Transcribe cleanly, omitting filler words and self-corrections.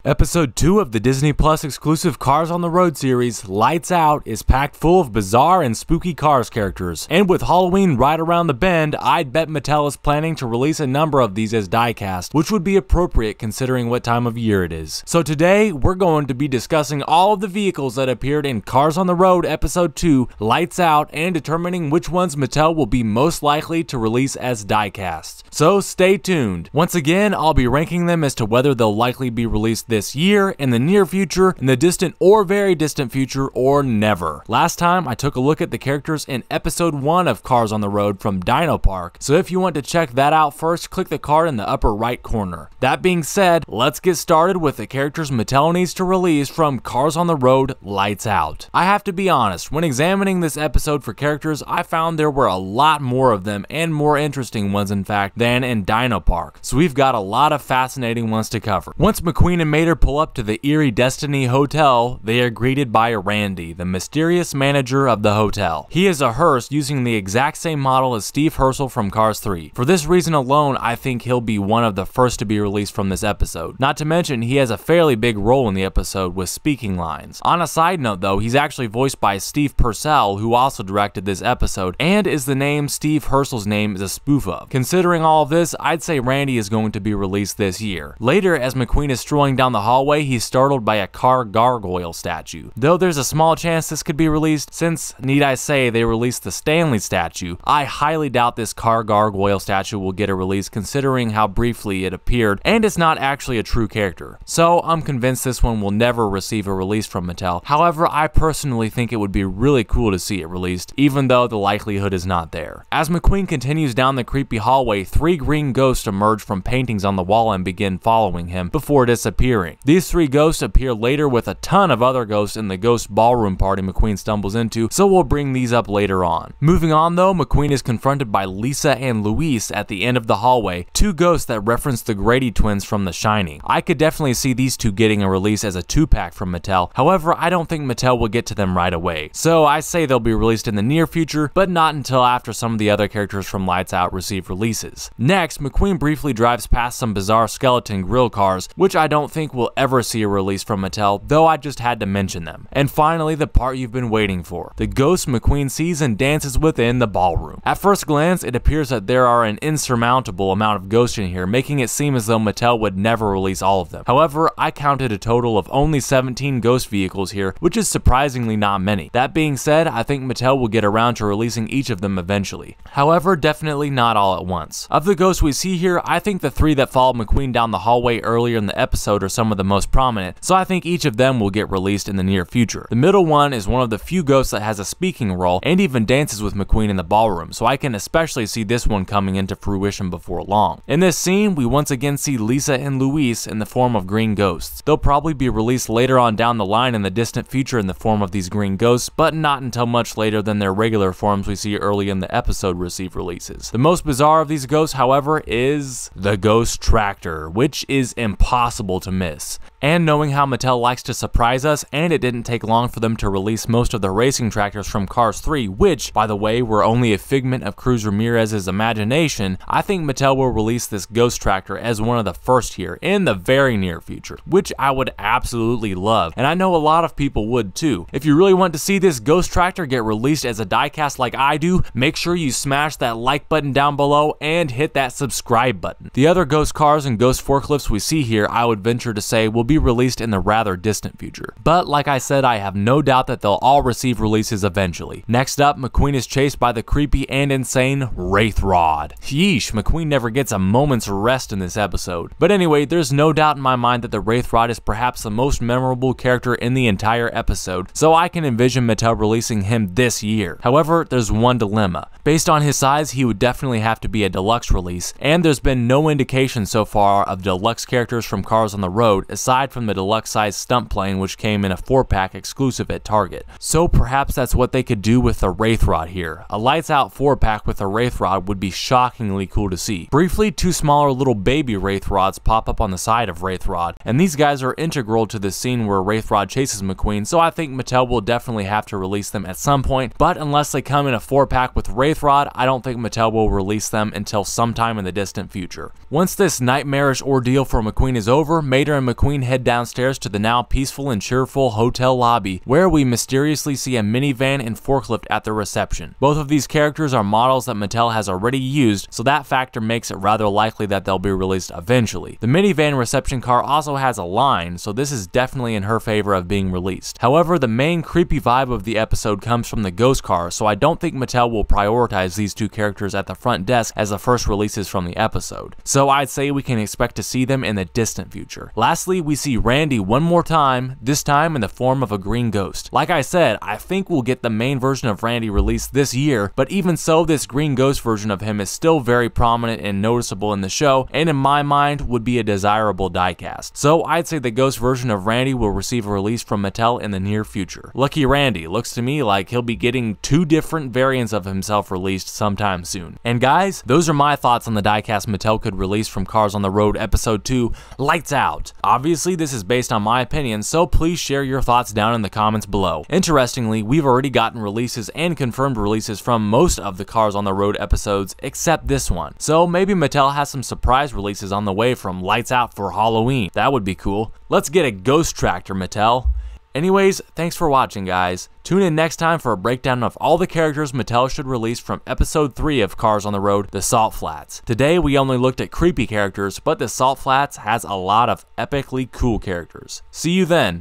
Episode 2 of the Disney Plus exclusive Cars on the Road series, Lights Out, is packed full of bizarre and spooky Cars characters. And with Halloween right around the bend, I'd bet Mattel is planning to release a number of these as diecast, which would be appropriate considering what time of year it is. So today, we're going to be discussing all of the vehicles that appeared in Cars on the Road Episode 2, Lights Out, and determining which ones Mattel will be most likely to release as diecast. So stay tuned. Once again, I'll be ranking them as to whether they'll likely be released this year, in the near future, in the distant or very distant future, or never. Last time, I took a look at the characters in episode 1 of Cars on the Road from Dino Park, so if you want to check that out first, click the card in the upper right corner. That being said, let's get started with the characters Mattel needs to release from Cars on the Road Lights Out. I have to be honest, when examining this episode for characters, I found there were a lot more of them, and more interesting ones in fact, than in Dino Park, so we've got a lot of fascinating ones to cover. Once McQueen and Mater pull up to the Erie Destiny Hotel, they are greeted by Randy, the mysterious manager of the hotel. He is a hearse using the exact same model as Steve Herschel from Cars 3. For this reason alone, I think he'll be one of the first to be released from this episode. Not to mention, he has a fairly big role in the episode with speaking lines. On a side note though, he's actually voiced by Steve Purcell, who also directed this episode, and is the name Steve Herschel's name is a spoof of. Considering all of this, I'd say Randy is going to be released this year. Later, as McQueen is strolling down the hallway, he's startled by a car gargoyle statue. Though there's a small chance this could be released, since, need I say, they released the Stanley statue, I highly doubt this car gargoyle statue will get a release considering how briefly it appeared, and it's not actually a true character. So I'm convinced this one will never receive a release from Mattel. However, I personally think it would be really cool to see it released, even though the likelihood is not there. As McQueen continues down the creepy hallway, 3 green ghosts emerge from paintings on the wall and begin following him before disappearing. These 3 ghosts appear later with a ton of other ghosts in the ghost ballroom party McQueen stumbles into, so we'll bring these up later on. Moving on though, McQueen is confronted by Lisa and Luis at the end of the hallway, 2 ghosts that reference the Grady twins from The Shining. I could definitely see these 2 getting a release as a 2-pack from Mattel, however I don't think Mattel will get to them right away. So I say they'll be released in the near future, but not until after some of the other characters from Lights Out receive releases. Next, McQueen briefly drives past some bizarre skeleton grill cars, which I don't think will ever see a release from Mattel, though I just had to mention them. And finally, the part you've been waiting for, the ghosts McQueen sees and dances within the ballroom. At first glance, it appears that there are an insurmountable amount of ghosts in here, making it seem as though Mattel would never release all of them. However, I counted a total of only 17 ghost vehicles here, which is surprisingly not many. That being said, I think Mattel will get around to releasing each of them eventually. However, definitely not all at once. Of the ghosts we see here, I think the 3 that followed McQueen down the hallway earlier in the episode are some of the most prominent, so I think each of them will get released in the near future. The middle one is one of the few ghosts that has a speaking role and even dances with McQueen in the ballroom, so I can especially see this one coming into fruition before long. In this scene, we once again see Lisa and Luis in the form of green ghosts. They'll probably be released later on down the line in the distant future in the form of these green ghosts, but not until much later than their regular forms we see early in the episode receive releases. The most bizarre of these ghosts, however, is the Ghost Tractor, which is impossible to miss. And knowing how Mattel likes to surprise us, and it didn't take long for them to release most of the racing tractors from Cars 3, which, by the way, were only a figment of Cruz Ramirez's imagination, I think Mattel will release this Ghost Tractor as one of the first here in the very near future, which I would absolutely love, and I know a lot of people would too. If you really want to see this Ghost Tractor get released as a diecast like I do, make sure you smash that like button down below and hit that subscribe button. The other ghost cars and ghost forklifts we see here, I would venture to say, will be released in the rather distant future. But like I said, I have no doubt that they'll all receive releases eventually. Next up, McQueen is chased by the creepy and insane Wraith Rod. Yeesh, McQueen never gets a moment's rest in this episode. But anyway, there's no doubt in my mind that the Wraith Rod is perhaps the most memorable character in the entire episode, so I can envision Mattel releasing him this year. However, there's one dilemma. Based on his size, he would definitely have to be a deluxe release, and there's been no indication so far of deluxe characters from Cars on the Road aside from the deluxe size stunt plane which came in a 4-pack exclusive at Target. So perhaps that's what they could do with the Wraith Rod here. A lights out 4-pack with a Wraith Rod would be shockingly cool to see. Briefly, 2 smaller little baby Wraith Rods pop up on the side of Wraith Rod, and these guys are integral to the scene where Wraith Rod chases McQueen, so I think Mattel will definitely have to release them at some point, but unless they come in a 4-pack with Wraith Rod, I don't think Mattel will release them until sometime in the distant future. Once this nightmarish ordeal for McQueen is over, Mater Roger and McQueen head downstairs to the now peaceful and cheerful hotel lobby, where we mysteriously see a minivan and forklift at the reception. Both of these characters are models that Mattel has already used, so that factor makes it rather likely that they'll be released eventually. The minivan reception car also has a line, so this is definitely in her favor of being released. However, the main creepy vibe of the episode comes from the ghost car, so I don't think Mattel will prioritize these two characters at the front desk as the first releases from the episode. So I'd say we can expect to see them in the distant future. Lastly, we see Randy one more time, this time in the form of a green ghost. Like I said, I think we'll get the main version of Randy released this year, but even so, this green ghost version of him is still very prominent and noticeable in the show, and in my mind would be a desirable diecast. So I'd say the ghost version of Randy will receive a release from Mattel in the near future. Lucky Randy, looks to me like he'll be getting two different variants of himself released sometime soon. And guys, those are my thoughts on the diecast Mattel could release from Cars on the Road Episode 2, Lights Out. Obviously, this is based on my opinion, so please share your thoughts down in the comments below. Interestingly, we've already gotten releases and confirmed releases from most of the Cars on the Road episodes except this one. So maybe Mattel has some surprise releases on the way from Lights Out for Halloween. That would be cool. Let's get a ghost tractor, Mattel. Anyways, thanks for watching, guys. Tune in next time for a breakdown of all the characters Mattel should release from Episode 3 of Cars on the Road, The Salt Flats. Today, we only looked at creepy characters, but The Salt Flats has a lot of epically cool characters. See you then.